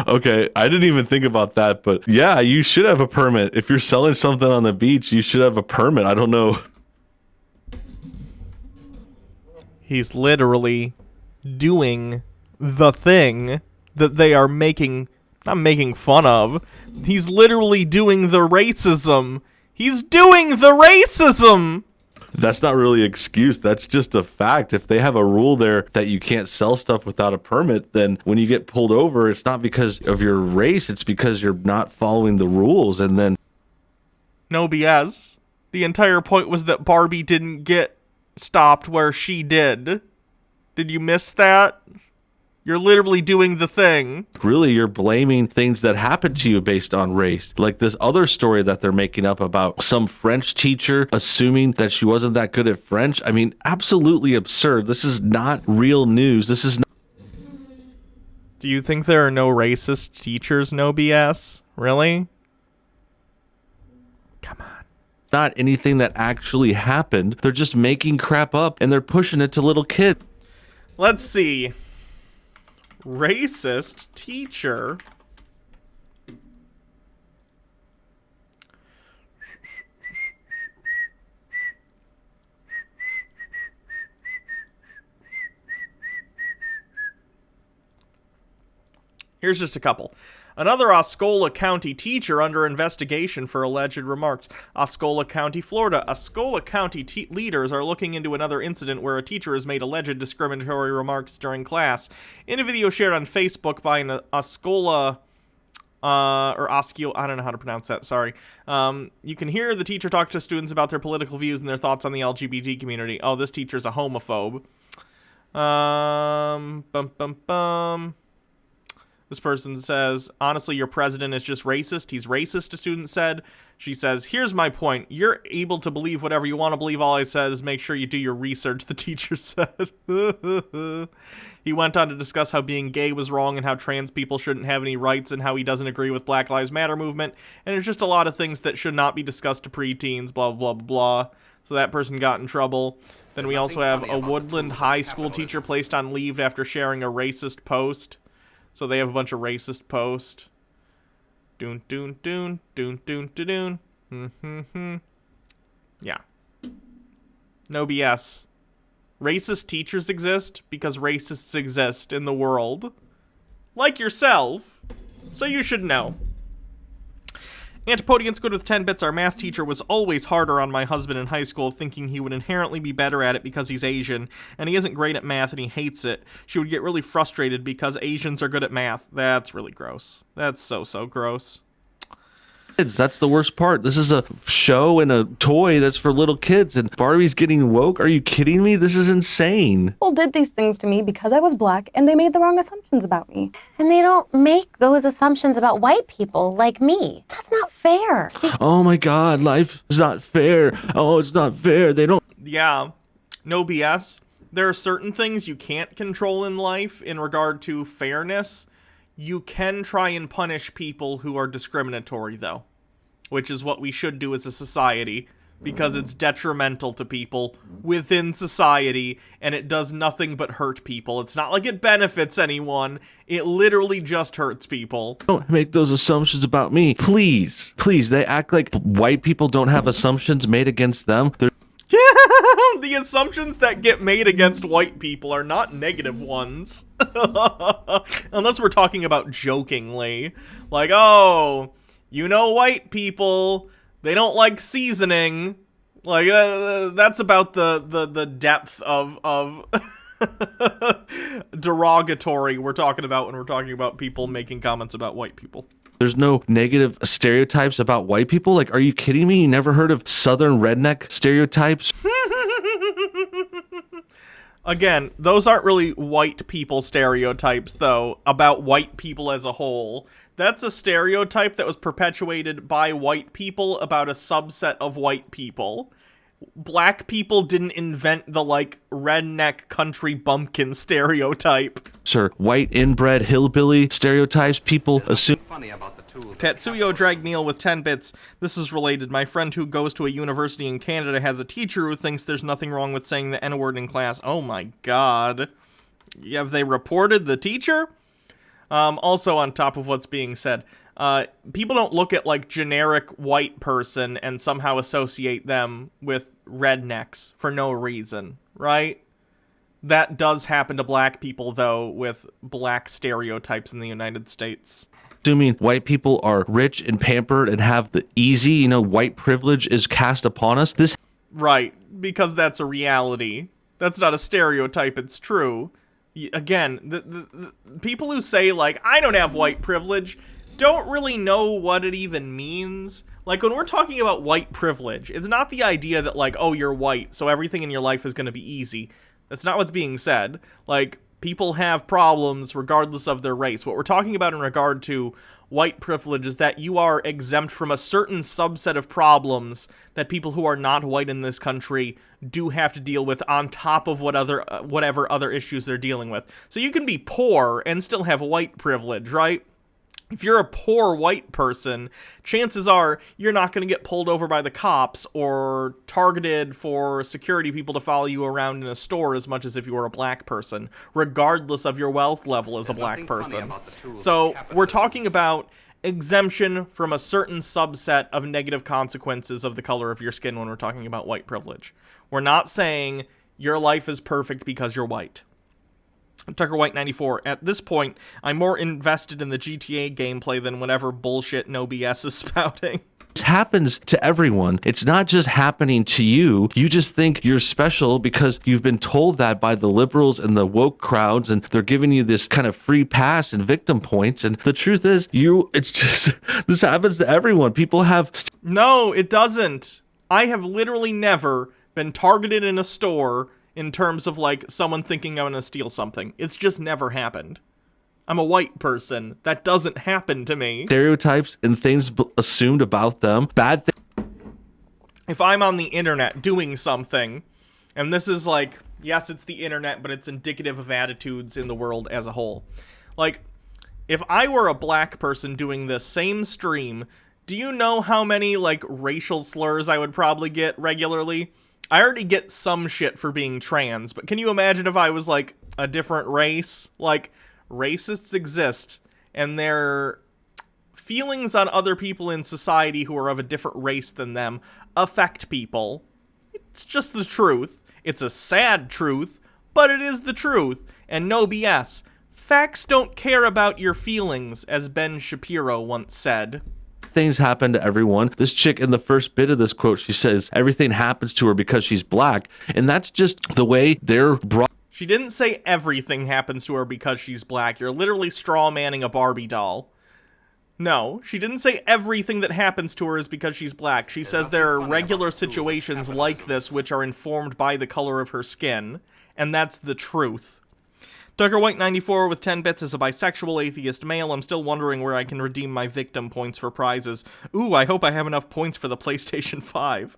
Okay, I didn't even think about that, but yeah, you should have a permit. If you're selling something on the beach, you should have a permit. I don't know. He's literally doing the thing that they are not making fun of. He's literally doing the racism. He's doing the racism! That's not really an excuse. That's just a fact. If they have a rule there that you can't sell stuff without a permit, then when you get pulled over, it's not because of your race. It's because you're not following the rules. And then No BS. The entire point was that Barbie didn't get stopped where she did. Did you miss that? You're literally doing the thing. really you're blaming things that happened to you based on race. Like this other story that they're making up about some French teacher assuming that she wasn't that good at French. I mean, absolutely absurd. This is not real news. This is Do you think there are no racist teachers, no BS? Really? Come on. not anything that actually happened. They're just making crap up and they're pushing it to little kids. Let's see. Racist teacher. Here's just a couple. Another Osceola County teacher under investigation for alleged remarks. Osceola County, Florida. Osceola County leaders are looking into another incident where a teacher has made alleged discriminatory remarks during class. In a video shared on Facebook by an Osceola, or Osceola, I don't know how to pronounce that, sorry. You can hear the teacher talk to students about their political views and their thoughts on the LGBT community. Oh, this teacher's a homophobe. This person says, honestly, your president is just racist. He's racist, a student said. She says, here's my point. You're able to believe whatever you want to believe. All I said is make sure you do your research, the teacher said. He went on to discuss how being gay was wrong and how trans people shouldn't have any rights and how he doesn't agree with Black Lives Matter movement. And there's just a lot of things that should not be discussed to preteens, blah, blah, blah, blah. So that person got in trouble. Then we also have a Woodland High School teacher placed on leave after sharing a racist post. So they have a bunch of racist posts. Doon, doon, doon, doon, doon, doon, doon. Yeah. No BS. Racist teachers exist because racists exist in the world. Like yourself. So you should know. Antipodians good with 10 bits. Our math teacher was always harder on my husband in high school, thinking he would inherently be better at it because he's Asian, and he isn't great at math and he hates it. She would get really frustrated because Asians are good at math. That's really gross. That's so gross. That's the worst part. This is a show and a toy that's for little kids, and Barbie's getting woke? Are you kidding me? This is insane. People did these things to me because I was black and they made the wrong assumptions about me. And they don't make those assumptions about white people like me. That's not fair. Oh my God, life is not fair. Oh, it's not fair. They don't. Yeah, no BS. There are certain things you can't control in life in regard to fairness. You can try and punish people who are discriminatory, though, which is what we should do as a society, because it's detrimental to people within society, and it does nothing but hurt people. It's not like it benefits anyone. It literally just hurts people. Don't make those assumptions about me. Please. Please, they act like white people don't have assumptions made against them. The assumptions that get made against white people are not negative ones. Unless we're talking about jokingly. Like, oh, you know white people, they don't like seasoning. Like, that's about the depth of derogatory we're talking about when we're talking about people making comments about white people. There's no negative stereotypes about white people? Like, are you kidding me? You never heard of Southern redneck stereotypes? Again, those aren't really white people stereotypes, though, about white people as a whole. That's a stereotype that was perpetuated by white people about a subset of white people. Black people didn't invent the, like, redneck country bumpkin stereotype. Sir, white inbred hillbilly stereotypes, people assume. Funny about the tools. Tetsuyo Dragneel with 10 bits. This is related. My friend who goes to a university in Canada has a teacher who thinks there's nothing wrong with saying the N-word in class. Oh my god. Have they reported the teacher? Also on top of what's being said, people don't look at, like, generic white person and somehow associate them with rednecks for no reason, right? That does happen to black people, though, with black stereotypes in the United States. Assuming white people are rich and pampered and have the easy, you know, white privilege is cast upon us. This. Right, because that's a reality. That's not a stereotype, it's true. Again, the people who say, like, I don't have white privilege, don't really know what it even means. Like, when we're talking about white privilege, it's not the idea that, like, oh, you're white, so everything in your life is going to be easy. That's not what's being said. Like, people have problems regardless of their race. What we're talking about in regard to white privilege is that you are exempt from a certain subset of problems that people who are not white in this country do have to deal with on top of whatever other issues they're dealing with. So you can be poor and still have white privilege, right? If you're a poor white person, chances are you're not going to get pulled over by the cops or targeted for security people to follow you around in a store as much as if you were a black person, regardless of your wealth level as a black person. So we're talking about exemption from a certain subset of negative consequences of the color of your skin when we're talking about white privilege. We're not saying your life is perfect because you're white. Tucker White 94. At this point, I'm more invested in the GTA gameplay than whatever bullshit No BS is spouting. This happens to everyone. It's not just happening to you. You just think you're special because you've been told that by the liberals and the woke crowds, and they're giving you this kind of free pass and victim points. And the truth is, it's just, this happens to everyone. People have. No, it doesn't. I have literally never been targeted in a store in terms of, like, someone thinking I'm gonna steal something. It's just never happened. I'm a white person. That doesn't happen to me. Stereotypes and things assumed about them. Bad things. If I'm on the internet doing something, and this is like, yes, it's the internet, but it's indicative of attitudes in the world as a whole. Like, if I were a black person doing this same stream, do you know how many, like, racial slurs I would probably get regularly? I already get some shit for being trans, but can you imagine if I was, like, a different race? Like, racists exist, and they're feelings on other people in society who are of a different race than them affect people. It's just the truth. It's a sad truth, but it is the truth, and no BS. Facts don't care about your feelings, as Ben Shapiro once said. Things happen to everyone. This chick in the first bit of this quote, she says everything happens to her because she's black, and that's just the way they're brought. She didn't say everything happens to her because she's black. You're literally straw-manning a Barbie doll. No, she didn't say everything that happens to her is because she's black. She says there are regular situations like this which are informed by the color of her skin, and that's the truth. Tucker White 94 with 10 bits as a bisexual atheist male. I'm still wondering where I can redeem my victim points for prizes. Ooh, I hope I have enough points for the PlayStation 5.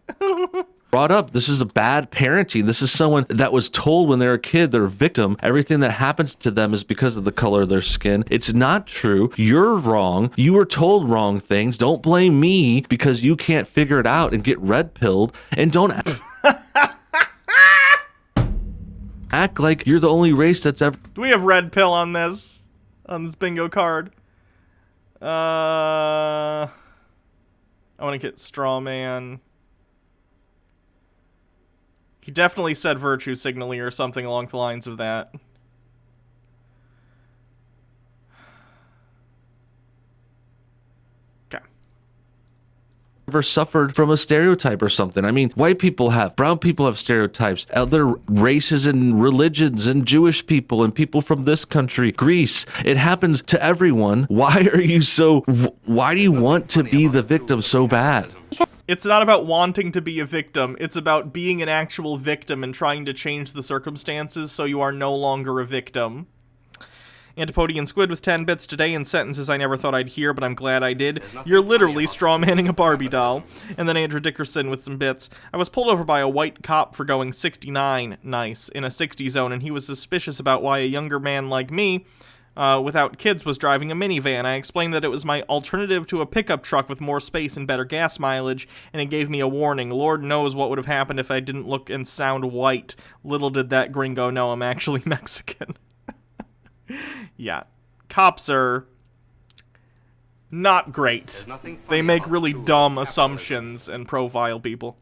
Brought up. This is a bad parenting. This is someone that was told when they're a kid they're a victim. Everything that happens to them is because of the color of their skin. It's not true. You're wrong. You were told wrong things. Don't blame me because you can't figure it out and get red pilled. And don't act like you're the only race that's ever. Do we have red pill on this bingo card? I want to get straw man. He definitely said virtue signaling or something along the lines of that. Okay. Ever suffered from a stereotype or something. I mean, white people have, brown people have stereotypes, other races and religions and Jewish people and people from this country, Greece. It happens to everyone. Why do you want to be the victim so bad? It's not about wanting to be a victim. It's about being an actual victim and trying to change the circumstances so you are no longer a victim. Antipodian Squid with 10 bits today in sentences I never thought I'd hear, but I'm glad I did. You're literally strawmanning a Barbie doll. And then Andrew Dickerson with some bits. I was pulled over by a white cop for going 69, nice, in a 60 zone, and he was suspicious about why a younger man like me, without kids, was driving a minivan. I explained that it was my alternative to a pickup truck with more space and better gas mileage, and it gave me a warning. Lord knows what would have happened if I didn't look and sound white. Little did that gringo know I'm actually Mexican. Yeah, cops are not great. They make really dumb assumptions and profile people.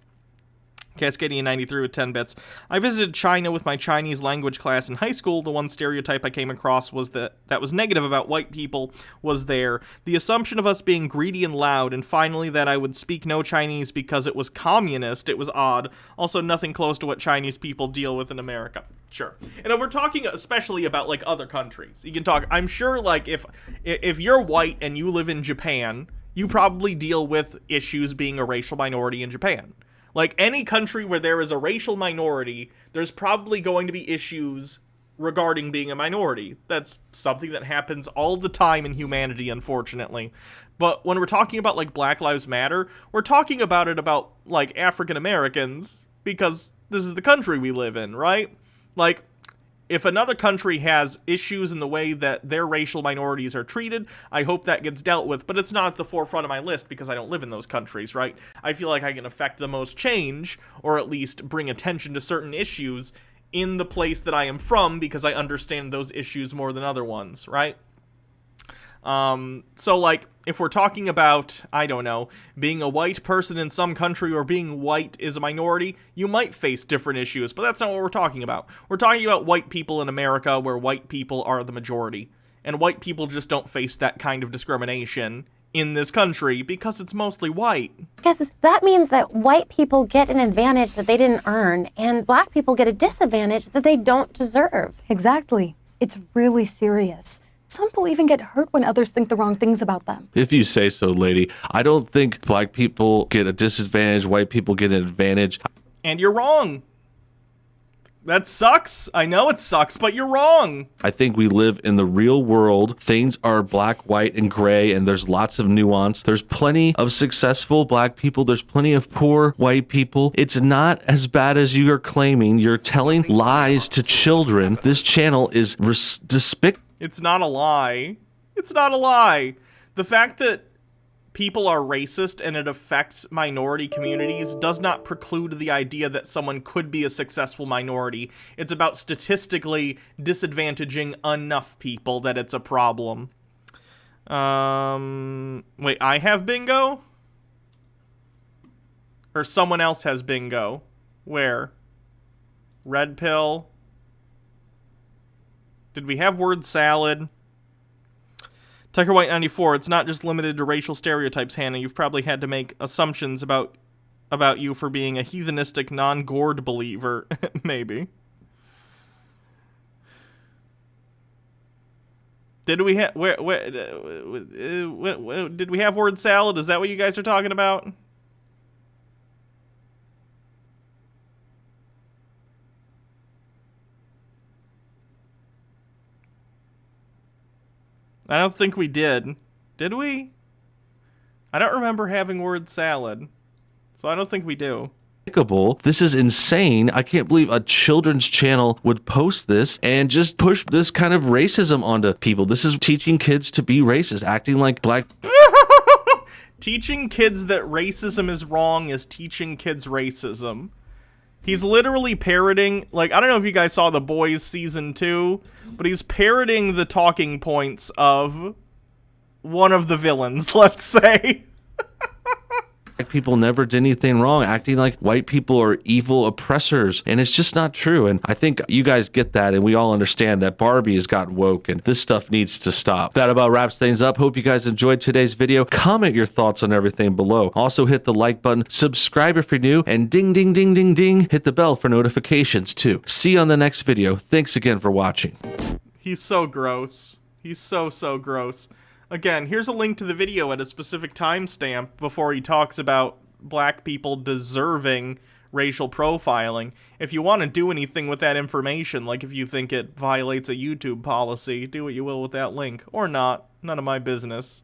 Cascadian 93 with 10 bits. I visited China with my Chinese language class in high school. The one stereotype I came across was that was negative about white people was there. The assumption of us being greedy and loud, and finally that I would speak no Chinese because it was communist. It was odd. Also, nothing close to what Chinese people deal with in America. Sure. And if we're talking especially about, like, other countries, you can talk, I'm sure, like, if you're white and you live in Japan, you probably deal with issues being a racial minority in Japan. Like, any country where there is a racial minority, there's probably going to be issues regarding being a minority. That's something that happens all the time in humanity, unfortunately. But when we're talking about, like, Black Lives Matter, we're talking about it about, like, African Americans, because this is the country we live in, right? Like, if another country has issues in the way that their racial minorities are treated, I hope that gets dealt with, but it's not at the forefront of my list because I don't live in those countries, right? I feel like I can affect the most change, or at least bring attention to certain issues in the place that I am from because I understand those issues more than other ones, right? So, like, if we're talking about, I don't know, being a white person in some country or being white is a minority, you might face different issues, but that's not what we're talking about. We're talking about white people in America where white people are the majority, and white people just don't face that kind of discrimination in this country because it's mostly white. Because that means that white people get an advantage that they didn't earn, and black people get a disadvantage that they don't deserve. Exactly. It's really serious. Some people even get hurt when others think the wrong things about them. If you say so, lady. I don't think black people get a disadvantage, white people get an advantage. And you're wrong. That sucks. I know it sucks, but you're wrong. I think we live in the real world. Things are black, white, and gray, and there's lots of nuance. There's plenty of successful black people. There's plenty of poor white people. It's not as bad as you are claiming. You're telling lies to children. This channel is despicable. It's not a lie. It's not a lie. The fact that people are racist and it affects minority communities does not preclude the idea that someone could be a successful minority. It's about statistically disadvantaging enough people that it's a problem. Wait, I have bingo? Or someone else has bingo? Where? Red pill? Did we have word salad? Tucker White 94, it's not just limited to racial stereotypes, Hannah. You've probably had to make assumptions about you for being a heathenistic, non-gourd believer. Maybe. Did we have did we have word salad? Is that what you guys are talking about? I don't think we did. Did we? I don't remember having word salad. So I don't think we do. This is insane. I can't believe a children's channel would post this and just push this kind of racism onto people. This is teaching kids to be racist, acting like black. Teaching kids that racism is wrong is teaching kids racism. He's literally parroting, like, I don't know if you guys saw The Boys Season 2, but he's parroting the talking points of one of the villains, let's say. Black people never did anything wrong, acting like white people are evil oppressors, and it's just not true. And I think you guys get that, and we all understand that Barbie has gotten woke, and this stuff needs to stop. That about wraps things up. Hope you guys enjoyed today's video. Comment your thoughts on everything below. Also hit the like button, subscribe if you're new, and ding, ding, ding, ding, ding, hit the bell for notifications too. See you on the next video. Thanks again for watching. He's so gross. He's so gross. Again, here's a link to the video at a specific timestamp before he talks about black people deserving racial profiling. If you want to do anything with that information, like if you think it violates a YouTube policy, do what you will with that link. Or not. None of my business.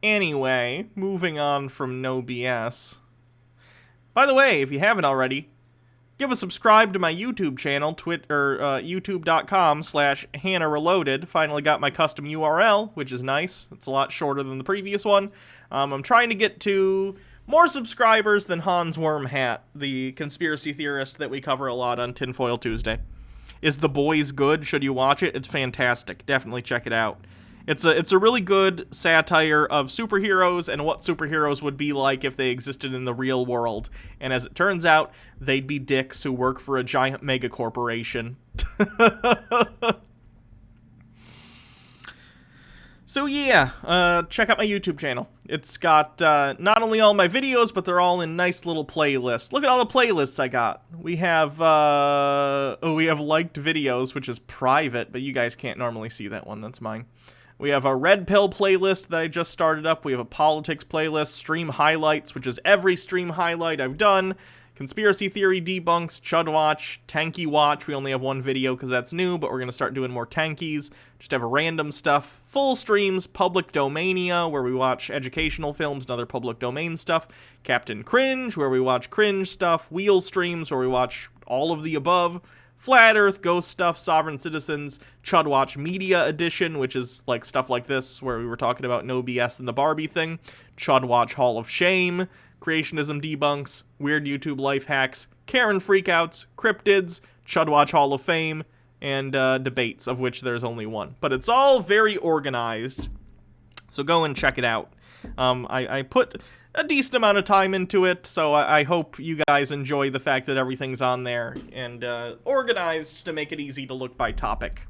Anyway, moving on from no BS. By the way, if you haven't already, give a subscribe to my YouTube channel, youtube.com/Hannah Reloaded. Finally got my custom URL, which is nice. It's a lot shorter than the previous one. I'm trying to get to more subscribers than Hans Wormhat, the conspiracy theorist that we cover a lot on Tinfoil Tuesday. Is The Boys good? Should you watch it? It's fantastic. Definitely check it out. It's a really good satire of superheroes and what superheroes would be like if they existed in the real world. And as it turns out, they'd be dicks who work for a giant mega corporation. So yeah, check out my YouTube channel. It's got not only all my videos, but they're all in nice little playlists. Look at all the playlists I got. We have liked videos, which is private, but you guys can't normally see that one. That's mine. We have a Red Pill playlist that I just started up. We have a politics playlist, stream highlights, which is every stream highlight I've done. Conspiracy theory debunks, Chud watch, tanky watch. We only have one video because that's new, but we're going to start doing more tankies. Just have a random stuff. Full streams, Public Domania, where we watch educational films and other public domain stuff. Captain Cringe, where we watch cringe stuff. Wheel streams, where we watch all of the above. Flat Earth, Ghost Stuff, Sovereign Citizens, Chud Watch Media Edition, which is like stuff like this, where we were talking about no BS and the Barbie thing. Chud Watch Hall of Shame, Creationism Debunks, Weird YouTube Life Hacks, Karen Freakouts, Cryptids, Chud Watch Hall of Fame, and debates, of which there's only one. But it's all very organized, so go and check it out. I put a decent amount of time into it, so I hope you guys enjoy the fact that everything's on there and organized to make it easy to look by topic.